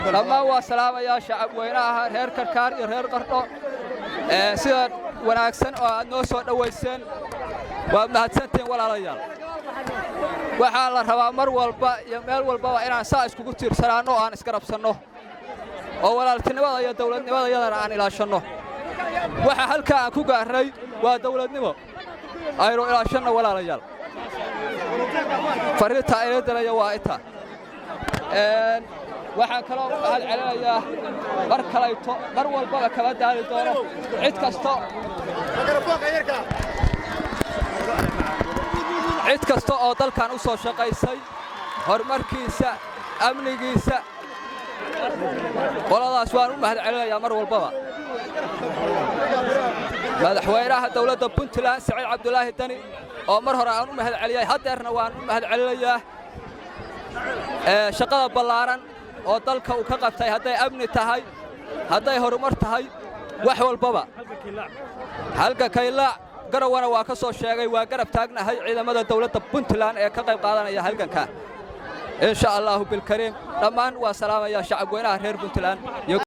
لما هو سلام يا شعب وينها هير كركار يهير قرطو سيدا وناكسن oo noo soo dhaweyseen waa mahadsantiin walaalayaal waxa la rabaa mar walba iyo meel walba inaan saa iskugu tiirsanaano aan iska rabsano oo walaaltinimada iyo dawladnimada yadana aan ilaashano waxa halka aan ku gaaray waa dawladnimo ayro ilaashano walaalayaal fariinta ay leedahay waa ita waxaan kaloo hal celinayaa mar kaleeto mar walba kala daali doono cid kasto oo dalkan u soo shaqaysay horumarkiisa amnigiisa waladaas waan u mahad celinayaa mar walba madaxweynaha dawladda Puntland Saciid Cabdullaahi Dani oo mar hore aan u mahad celiyay hadeerna waan u mahad celinayaa shaqada ballaaran oo dalka uu ka qabtay haday amni tahay haday horumar tahay wax walbaba halka kayla garawana waa ka soo sheegay waa garab taagnahay ciidamada dawladda Puntland ee ka qayb qaadanaya halganka insha Allah bil kareem dhamaan waa salaamaya shacab weynaha reer Puntland